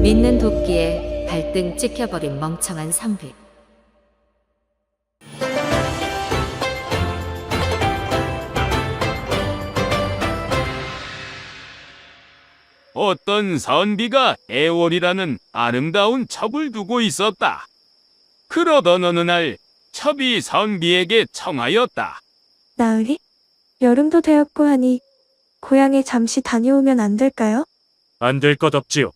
믿는 도끼에 발등 찍혀버린 멍청한 선비. 어떤 선비가 애월이라는 아름다운 첩을 두고 있었다. 그러던 어느 날 첩이 선비에게 청하였다. 나으리? 여름도 되었고 하니 고향에 잠시 다녀오면 안 될까요? 안 될 것 없지요.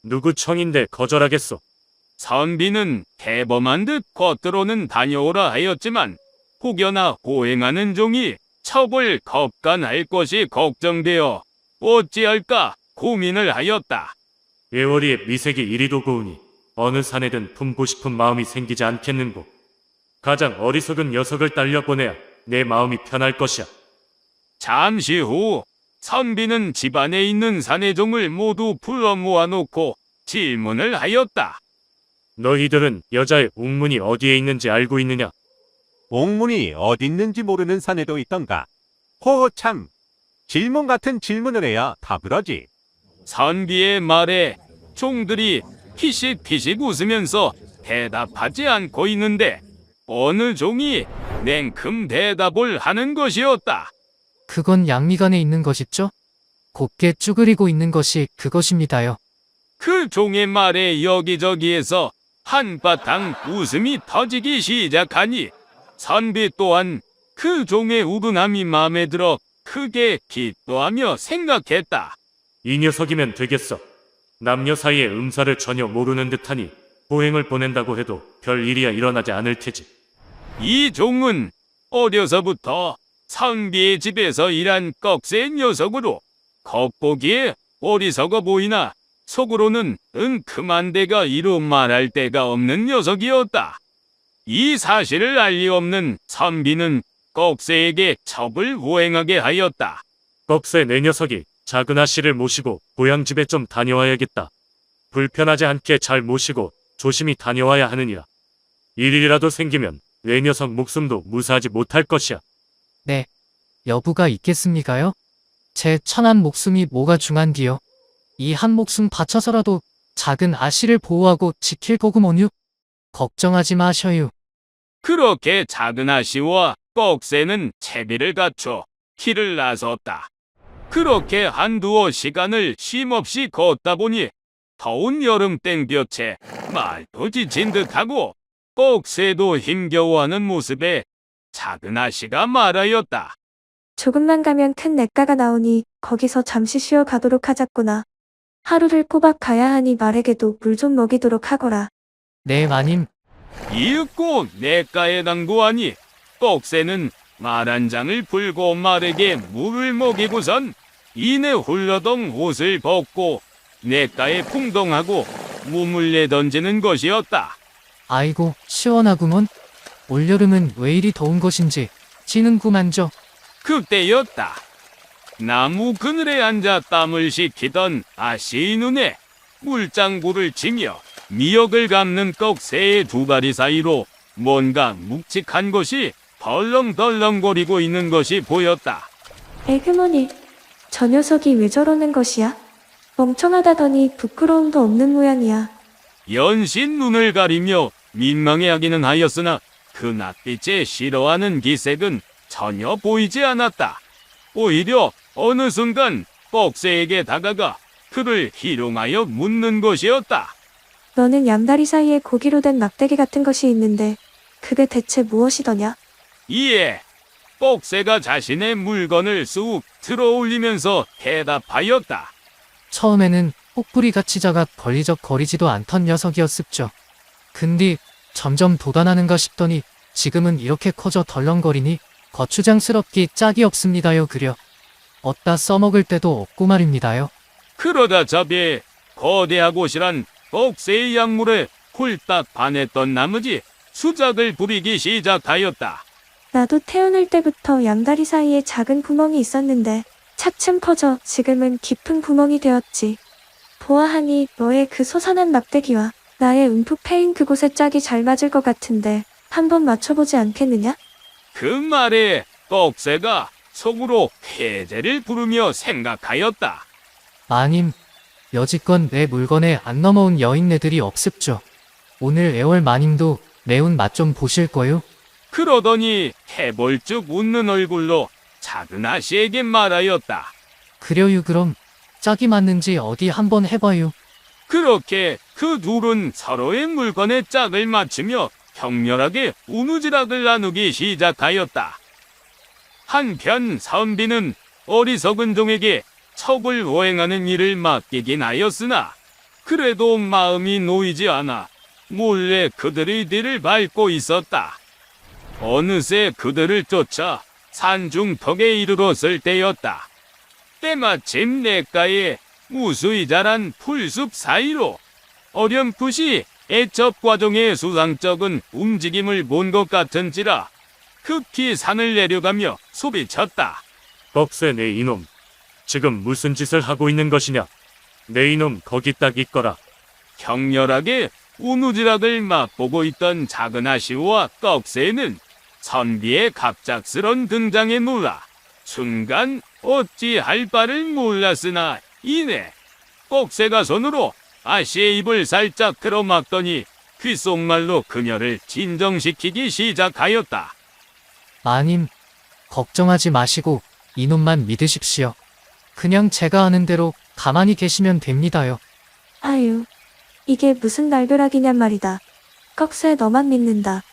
누구 청인데 거절하겠소. 선비는 대범한 듯 겉으로는 다녀오라 하였지만 혹여나 호행하는 종이 첩을 겁간할 것이 걱정되어 어찌할까 고민을 하였다. 예월이의 미색이 이리도 고우니 어느 산에든 품고 싶은 마음이 생기지 않겠는고. 가장 어리석은 녀석을 딸려보내야 내 마음이 편할 것이야. 잠시 후 선비는 집안에 있는 사내종을 모두 불러 모아놓고 질문을 하였다. 너희들은 여자의 옥문이 어디에 있는지 알고 있느냐? 옥문이 어디 있는지 모르는 사내도 있던가. 호참, 질문 같은 질문을 해야 답을 하지. 선비의 말에 종들이 피식피식 웃으면서 대답하지 않고 있는데 어느 종이 냉큼 대답을 하는 것이었다. 그건 양미간에 있는 것이죠? 곱게 쭈그리고 있는 것이 그것입니다요. 그 종의 말에 여기저기에서 한바탕 웃음이 터지기 시작하니 선비 또한 그 종의 우둔함이 마음에 들어 크게 기뻐하며 생각했다. 이 녀석이면 되겠어. 남녀 사이의 음사를 전혀 모르는 듯하니 호행을 보낸다고 해도 별 일이야 일어나지 않을 테지. 이 종은 어려서부터 선비의 집에서 일한 꺽쇠 녀석으로 겉보기에 어리석어 보이나 속으로는 은큼한 데가 이루 말할 데가 없는 녀석이었다. 이 사실을 알 리 없는 선비는 꺽쇠에게 첩을 호행하게 하였다. 꺽쇠 내 녀석이 작은 아씨를 모시고 고향집에 좀 다녀와야겠다. 불편하지 않게 잘 모시고 조심히 다녀와야 하느니라. 일이라도 생기면 내 녀석 목숨도 무사하지 못할 것이야. 네. 여부가 있겠습니까요? 제 천한 목숨이 뭐가 중한디요. 이 한 목숨 바쳐서라도 작은 아씨를 보호하고 지킬 거구먼요. 걱정하지 마셔요. 그렇게 작은 아씨와 꺽쇠는 채비를 갖춰 길을 나섰다. 그렇게 한두어 시간을 쉼없이 걷다 보니 더운 여름 땡볕에 말도 지친 듯하고 꺽쇠도 힘겨워하는 모습에 작은 아씨가 말하였다. 조금만 가면 큰 냇가가 나오니 거기서 잠시 쉬어 가도록 하자꾸나. 하루를 꼬박 가야 하니 말에게도 물 좀 먹이도록 하거라. 네, 마님. 이윽고 냇가에 당구하니 꺽쇠는 말 한 장을 풀고 말에게 물을 먹이고선 이내 훌러덩 옷을 벗고 냇가에 풍덩하고 몸을 내던지는 것이었다. 아이고, 시원하구먼. 올여름은 왜 이리 더운 것인지 지는구만저. 그때였다. 나무 그늘에 앉아 땀을 식히던 아씨의 눈에 물장구를 치며 미역을 감는 꺽쇠의 두 다리 사이로 뭔가 묵직한 것이 덜렁덜렁거리고 있는 것이 보였다. 에그머니, 저 녀석이 왜 저러는 것이야? 멍청하다더니 부끄러움도 없는 모양이야. 연신 눈을 가리며 민망해하기는 하였으나 그 낯빛에 싫어하는 기색은 전혀 보이지 않았다. 오히려 어느 순간 꺽쇠에게 다가가 그를 희롱하여 묻는 것이었다. 너는 양다리 사이에 고기로 된 막대기 같은 것이 있는데 그게 대체 무엇이더냐? 이에 꺽쇠가 자신의 물건을 쑥 들어올리면서 대답하였다. 처음에는 혹부리같이 작아 걸리적거리지도 않던 녀석이었습죠. 근데 점점 도단하는가 싶더니 지금은 이렇게 커져 덜렁거리니 거추장스럽기 짝이 없습니다요 그려. 어디다 써먹을 때도 없고 말입니다요. 그러다 저비에 거대하고 실한 꺽쇠의 약물에 홀딱 반했던 나머지 수작을 부리기 시작하였다. 나도 태어날 때부터 양다리 사이에 작은 구멍이 있었는데 차츰 커져 지금은 깊은 구멍이 되었지. 보아하니 너의 그 소산한 막대기와 나의 움푹 패인 그곳에 짝이 잘 맞을 것 같은데 한번 맞춰보지 않겠느냐? 그 말에 꺽쇠가 속으로 해제를 부르며 생각하였다. 마님, 여지껏 내 물건에 안 넘어온 여인네들이 없습죠. 오늘 애월 마님도 매운 맛 좀 보실 거요? 그러더니 해벌쭉 웃는 얼굴로 작은 아씨에게 말하였다. 그려요 그럼 짝이 맞는지 어디 한번 해봐요. 그렇게 그 둘은 서로의 물건에 짝을 맞추며 격렬하게 우누지락을 나누기 시작하였다. 한편 선비는 어리석은 종에게 첩을 호행하는 일을 맡기긴 하였으나 그래도 마음이 놓이지 않아 몰래 그들의 뒤를 밟고 있었다. 어느새 그들을 쫓아 산중턱에 이르렀을 때였다. 때마침 냇가에 무수히 자란 풀숲 사이로 어렴풋이 애첩과종의 수상쩍은 움직임을 본 것 같은지라 급히 산을 내려가며 소리쳤다. 꺽쇠 내 이놈. 지금 무슨 짓을 하고 있는 것이냐? 내 이놈 거기 딱 있거라. 격렬하게 우누지락을 맛보고 있던 작은 아씨와 꺽쇠는 선비의 갑작스런 등장에 놀라 순간 어찌할 바를 몰랐으나 이내 꺽쇠가 손으로 아씨의 입을 살짝 틀어막더니 귓속말로 그녀를 진정시키기 시작하였다. 마님, 걱정하지 마시고 이놈만 믿으십시오. 그냥 제가 하는 대로 가만히 계시면 됩니다요. 아유, 이게 무슨 날벼락이냔 말이다. 꺽쇠 너만 믿는다.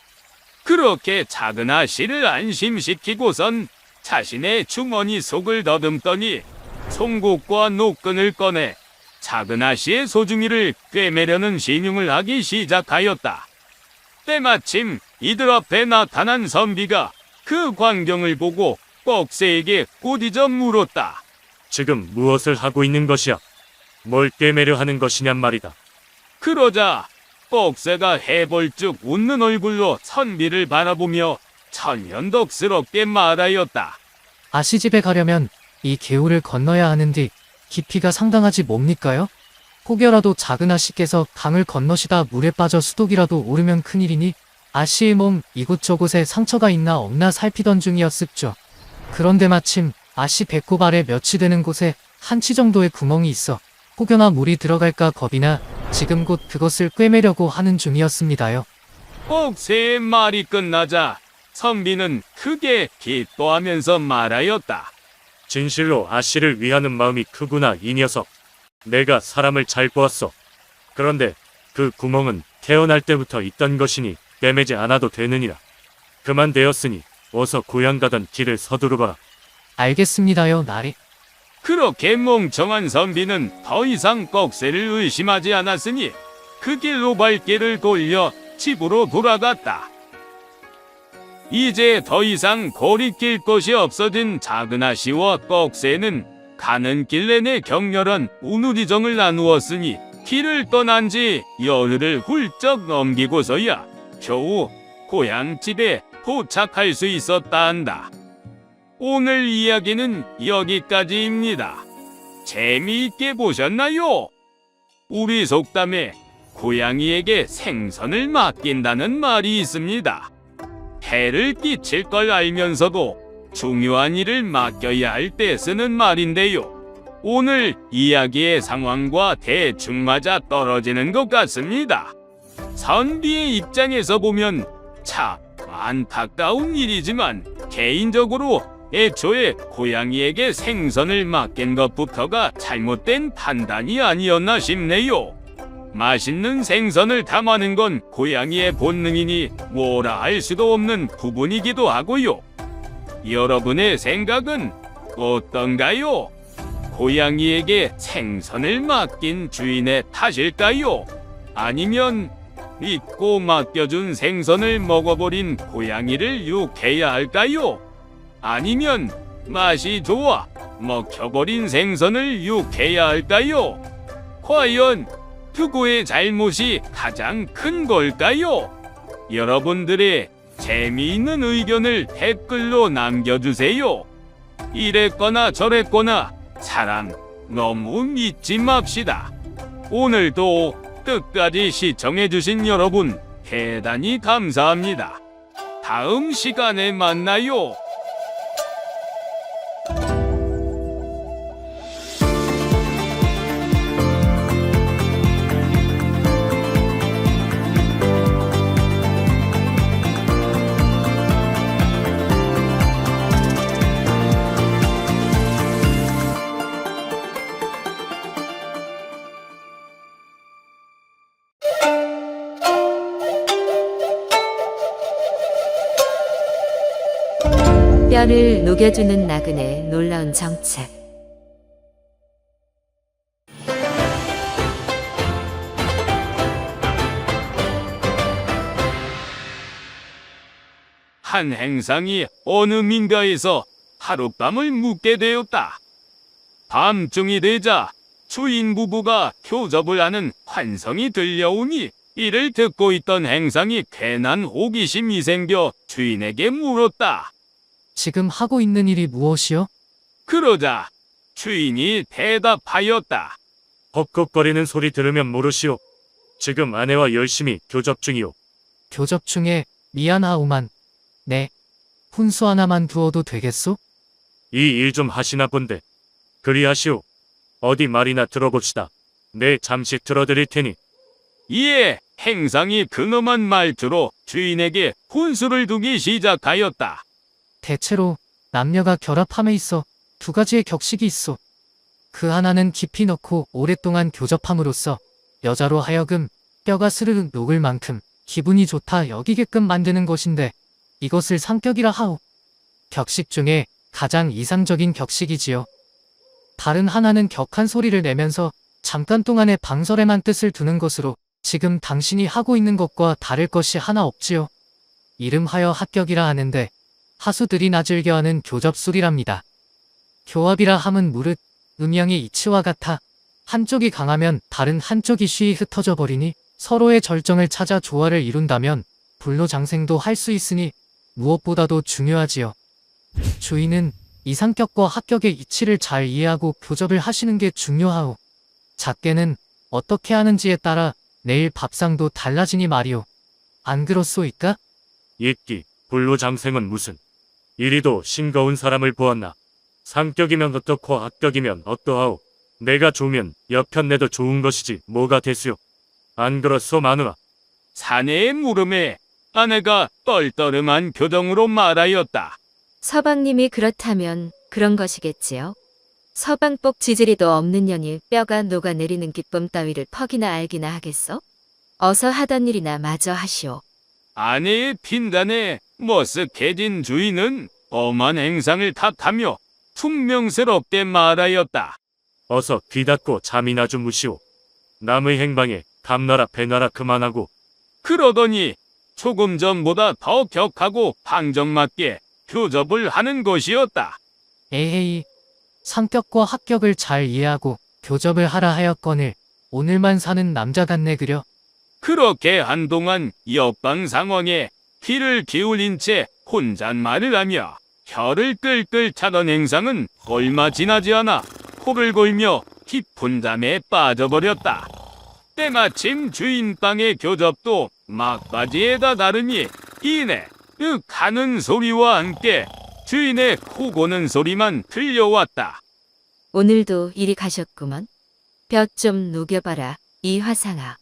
그렇게 작은 아씨를 안심시키고선 자신의 주머니 속을 더듬더니 송곳과 노끈을 꺼내 작은 아씨의 소중이를 꿰매려는 신용을 하기 시작하였다. 때마침 이들 앞에 나타난 선비가 그 광경을 보고 꺽쇠에게 꼬디져 물었다. 지금 무엇을 하고 있는 것이야? 뭘 꿰매려 하는 것이냔 말이다. 그러자 꺽쇠가 해벌쭉 웃는 얼굴로 선비를 바라보며 천연덕스럽게 말하였다. 아씨집에 가려면 이 개울을 건너야 하는데 깊이가 상당하지 뭡니까요? 혹여라도 작은 아씨께서 강을 건너시다 물에 빠져 수독이라도 오르면 큰일이니 아씨의 몸 이곳저곳에 상처가 있나 없나 살피던 중이었습죠. 그런데 마침 아씨 배꼽 아래 몇이 되는 곳에 한치 정도의 구멍이 있어 혹여나 물이 들어갈까 겁이나 지금 곧 그것을 꿰매려고 하는 중이었습니다요. 꺽쇠의 말이 끝나자 선비는 크게 기뻐하면서 말하였다. 진실로 아씨를 위하는 마음이 크구나 이 녀석. 내가 사람을 잘 보았어. 그런데 그 구멍은 태어날 때부터 있던 것이니 꿰매지 않아도 되느니라. 그만 되었으니 어서 고향 가던 길을 서두르거라. 알겠습니다요, 나리. 그렇게 멍청한 선비는 더 이상 꺽쇠를 의심하지 않았으니 그 길로 발길을 돌려 집으로 돌아갔다. 이제 더 이상 거리낄 것이 없어진 작은 아씨와 꺽쇠는 가는 길 내내 격렬한 우누리정을 나누었으니 길을 떠난 지 열흘을 훌쩍 넘기고서야 겨우 고향집에 도착할 수 있었다 한다. 오늘 이야기는 여기까지입니다. 재미있게 보셨나요? 우리 속담에 고양이에게 생선을 맡긴다는 말이 있습니다. 해를 끼칠 걸 알면서도 중요한 일을 맡겨야 할 때 쓰는 말인데요. 오늘 이야기의 상황과 대충 맞아 떨어지는 것 같습니다. 선비의 입장에서 보면 참 안타까운 일이지만 개인적으로 애초에 고양이에게 생선을 맡긴 것부터가 잘못된 판단이 아니었나 싶네요. 맛있는 생선을 탐하는 건 고양이의 본능이니 뭐라 할 수도 없는 부분이기도 하고요. 여러분의 생각은 어떤가요? 고양이에게 생선을 맡긴 주인의 탓일까요? 아니면 믿고 맡겨준 생선을 먹어버린 고양이를 욕해야 할까요? 아니면 맛이 좋아 먹혀버린 생선을 욕해야 할까요? 과연 누구의 잘못이 가장 큰 걸까요? 여러분들의 재미있는 의견을 댓글로 남겨주세요. 이랬거나 저랬거나 사람 너무 믿지 맙시다. 오늘도 끝까지 시청해주신 여러분 대단히 감사합니다. 다음 시간에 만나요. 뼈를 녹여주는 나그네의 놀라운 정책. 한 행상이 어느 민가에서 하룻밤을 묵게 되었다. 밤중이 되자 주인 부부가 교접을 하는 환성이 들려오니 이를 듣고 있던 행상이 괜한 호기심이 생겨 주인에게 물었다. 지금 하고 있는 일이 무엇이요? 그러자 주인이 대답하였다. 헉헉거리는 소리 들으면 모르시오. 지금 아내와 열심히 교접 중이오. 교접 중에 미안하오만. 네. 훈수 하나만 두어도 되겠소? 이 일 좀 하시나 본데. 그리하시오. 어디 말이나 들어봅시다. 네, 잠시 들어드릴 테니. 이에 행상이 근엄한 말투로 주인에게 훈수를 두기 시작하였다. 대체로 남녀가 결합함에 있어 두 가지의 격식이 있어. 그 하나는 깊이 넣고 오랫동안 교접함으로써 여자로 하여금 뼈가 스르륵 녹을 만큼 기분이 좋다 여기게끔 만드는 것인데 이것을 상격이라 하오. 격식 중에 가장 이상적인 격식이지요. 다른 하나는 격한 소리를 내면서 잠깐 동안의 방설에만 뜻을 두는 것으로 지금 당신이 하고 있는 것과 다를 것이 하나 없지요. 이름하여 합격이라 하는데 하수들이나 즐겨하는 교접술이랍니다. 교합이라 함은 무릇 음양의 이치와 같아 한쪽이 강하면 다른 한쪽이 쉬이 흩어져 버리니 서로의 절정을 찾아 조화를 이룬다면 불로장생도 할 수 있으니 무엇보다도 중요하지요. 주인은 이상격과 합격의 이치를 잘 이해하고 교접을 하시는 게 중요하오. 작게는 어떻게 하는지에 따라 내일 밥상도 달라지니 말이오. 안 그렇소이까? 있기, 불로장생은 무슨. 이리도 싱거운 사람을 보았나. 상격이면 어떻고 합격이면 어떠하오. 내가 좋으면 여편네도 좋은 것이지 뭐가 되수요. 안 그렇소 마누라. 사내의 물음에 아내가 떨떠름한 표정으로 말하였다. 서방님이 그렇다면 그런 것이겠지요. 서방복 지지리도 없는 년이 뼈가 녹아내리는 기쁨 따위를 퍽이나 알기나 하겠어? 어서 하던 일이나 마저 하시오. 아내의 핀단에 머쓱해진 주인은 엄한 행상을 탓하며 퉁명스럽게 말하였다. 어서 귀 닫고 잠이나 주무시오. 남의 행방에 감나라 배나라 그만하고. 그러더니 조금 전보다 더 격하고 방정맞게 교접을 하는 것이었다. 에헤이, 상격과 합격을 잘 이해하고 교접을 하라 하였거늘 오늘만 사는 남자 같네 그려. 그렇게 한동안 역방 상황에 귀를 기울인 채 혼잣말을 하며 혀를 끌끌 차던 행상은 얼마 지나지 않아 코를 골며 깊은 잠에 빠져버렸다. 때마침 주인 방의 교접도 막바지에다 다르니 이내 윽 하는 소리와 함께 주인의 코 고는 소리만 들려왔다. 오늘도 이리 가셨구먼. 볕 좀 녹여봐라, 이 화상아.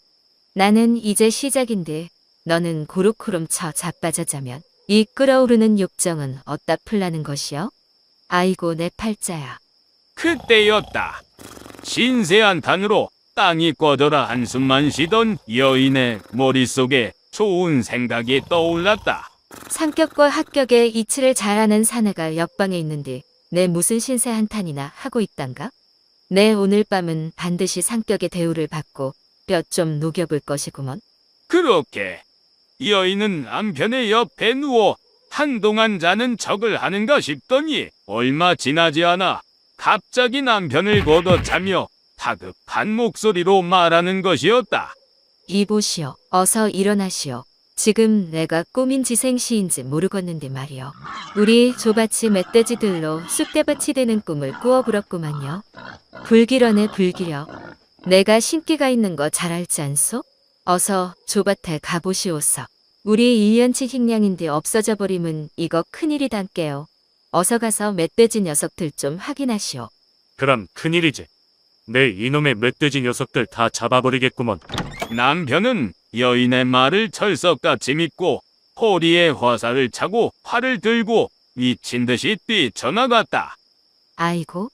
나는 이제 시작인데 너는 고루코름 쳐 자빠져자면 이 끓어오르는 욕정은 어디다 풀라는 것이여? 아이고 내 팔자야. 그때였다. 신세한탄으로 땅이 꺼져라 한숨만 쉬던 여인의 머릿속에 좋은 생각이 떠올랐다. 상격과 합격의 이치를 잘하는 사내가 옆방에 있는데 내 무슨 신세 한탄이나 하고 있단가? 내 오늘 밤은 반드시 상격의 대우를 받고 뼈 좀 녹여볼 것이구먼. 그렇게 여인은 남편의 옆에 누워 한동안 자는 척을 하는가 싶더니 얼마 지나지 않아 갑자기 남편을 걷어차며 다급한 목소리로 말하는 것이었다. 이보시오. 어서 일어나시오. 지금 내가 꿈인지 생시인지 모르겠는데 말이오. 우리 조밭이 멧돼지들로 쑥대밭이 되는 꿈을 꾸어불었구만요. 불기러네 불기려. 내가 신기가 있는 거 잘 알지 않소? 어서 조밭에 가보시오서. 우리 1년치 식량인데 없어져 버림은 이거 큰일이단께요. 어서 가서 멧돼지 녀석들 좀 확인하시오. 그럼 큰일이지. 내 이놈의 멧돼지 녀석들 다 잡아버리겠구먼. 남편은 여인의 말을 철석같이 믿고 허리에 화살을 차고 활을 들고 미친 듯이 뛰쳐나갔다. 아이고,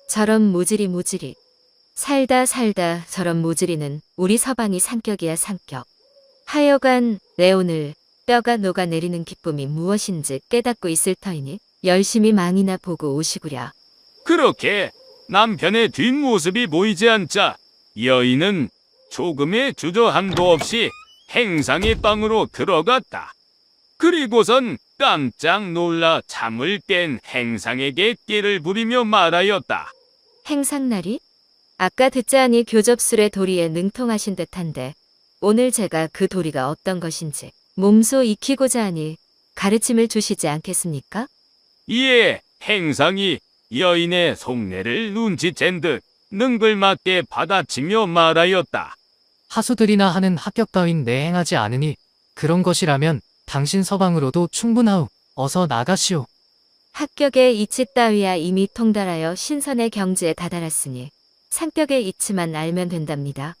저런 모질이. 살다 저런 모질이는 우리 서방이 상격이야 상격. 하여간 내 오늘 뼈가 녹아내리는 기쁨이 무엇인지 깨닫고 있을 터이니 열심히 망이나 보고 오시구려. 그렇게 남편의 뒷모습이 보이지 않자 여인은 조금의 주저함도 없이 행상의 방으로 들어갔다. 그리고선 깜짝 놀라 잠을 깬 행상에게 끼를 부리며 말하였다. 행상날이? 아까 듣자하니 교접술의 도리에 능통하신 듯한데 오늘 제가 그 도리가 어떤 것인지 몸소 익히고자 하니 가르침을 주시지 않겠습니까? 이에 행상이 여인의 속내를 눈치챈 듯 능글맞게 받아치며 말하였다. 하수들이나 하는 합격 따윈 내 행하지 않으니 그런 것이라면 당신 서방으로도 충분하오. 어서 나가시오. 합격의 이치 따위야 이미 통달하여 신선의 경지에 다다랐으니 상격의 이치만 알면 된답니다.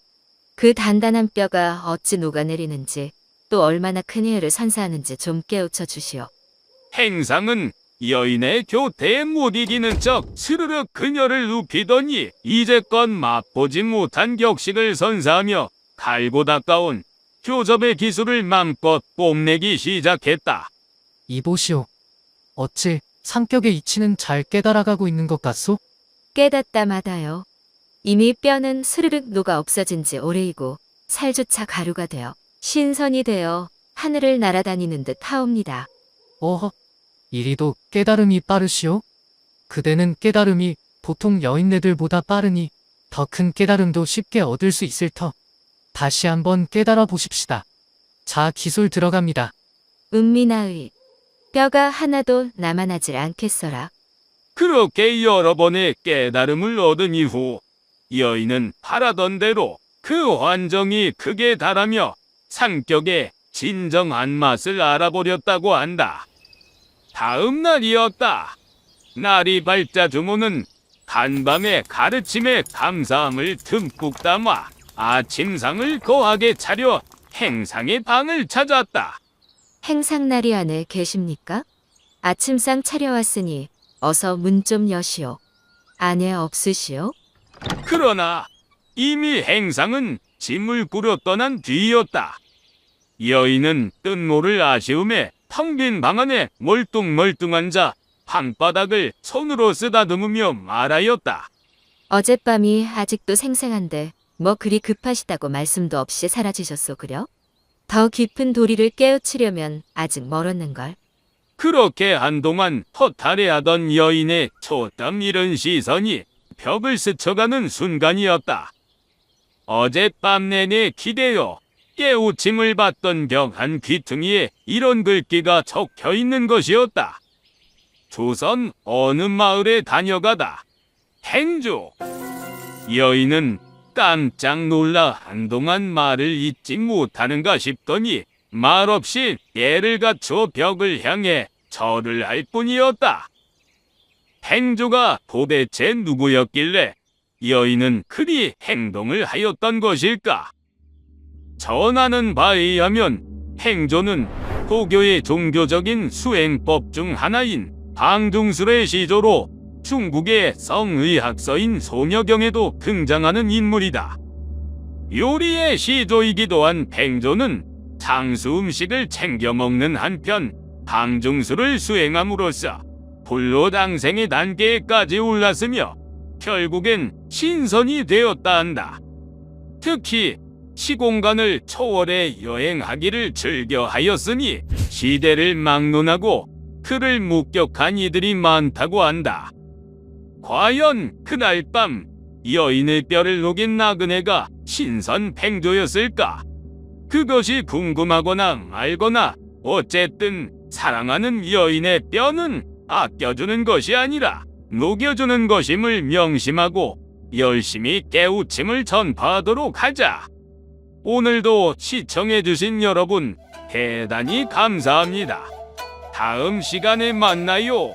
그 단단한 뼈가 어찌 녹아내리는지 또 얼마나 큰 희열을 선사하는지 좀 깨우쳐 주시오. 행상은 여인의 교태에 못 이기는 척 스르륵 그녀를 눕히더니 이제껏 맛보지 못한 격식을 선사하며 갈고 닦아온 교접의 기술을 맘껏 뽐내기 시작했다. 이보시오. 어찌 상격의 이치는 잘 깨달아가고 있는 것 같소? 깨닫다 마다요. 이미 뼈는 스르륵 녹아 없어진 지 오래이고 살조차 가루가 되어 신선이 되어 하늘을 날아다니는 듯 하옵니다. 어허. 이리도 깨달음이 빠르시오? 그대는 깨달음이 보통 여인네들보다 빠르니 더 큰 깨달음도 쉽게 얻을 수 있을 터. 다시 한번 깨달아 보십시다. 자, 기술 들어갑니다. 은미나의 뼈가 하나도 남아나질 않겠어라. 그렇게 여러 번의 깨달음을 얻은 이후 여인은 바라던 대로 그 환정이 극에 달하며 상격의 진정한 맛을 알아보렸다고 한다. 다음 날이었다. 날이 밝자 주모는 간밤에 가르침에 감사함을 듬뿍 담아 아침상을 거하게 차려 행상의 방을 찾았다. 행상날이 안에 계십니까? 아침상 차려왔으니 어서 문 좀 여시오. 안에 없으시오? 그러나 이미 행상은 짐을 꾸려 떠난 뒤였다. 여인은 뜬모를 아쉬움에 텅 빈 방 안에 멀뚱멀뚱 앉아 방바닥을 손으로 쓰다듬으며 말하였다. 어젯밤이 아직도 생생한데 뭐 그리 급하시다고 말씀도 없이 사라지셨소 그려? 더 깊은 도리를 깨우치려면 아직 멀었는걸. 그렇게 한동안 허탈해하던 여인의 초땀 잃은 시선이 벽을 스쳐가는 순간이었다. 어젯밤 내내 기대어 깨우침을 받던 벽 한 귀퉁이에 이런 글귀가 적혀 있는 것이었다. 조선 어느 마을에 다녀가다. 행조. 여인은 깜짝 놀라 한동안 말을 잇지 못하는가 싶더니 말없이 애를 갖춰 벽을 향해 절을 할 뿐이었다. 행조가 도대체 누구였길래 여인은 그리 행동을 하였던 것일까? 전하는 바에 의하면 행조는 도교의 종교적인 수행법 중 하나인 방중술의 시조로 중국의 성의학서인 소녀경에도 등장하는 인물이다. 요리의 시조이기도 한 팽조는 장수 음식을 챙겨 먹는 한편 방중술을 수행함으로써 불로당생의 단계까지 올랐으며 결국엔 신선이 되었다 한다. 특히 시공간을 초월해 여행하기를 즐겨하였으니 시대를 막론하고 그를 목격한 이들이 많다고 한다. 과연 그날 밤 여인의 뼈를 녹인 나그네가 신선 팽조였을까? 그것이 궁금하거나 말거나 어쨌든 사랑하는 여인의 뼈는 아껴주는 것이 아니라 녹여주는 것임을 명심하고 열심히 깨우침을 전파하도록 하자. 오늘도 시청해주신 여러분 대단히 감사합니다. 다음 시간에 만나요.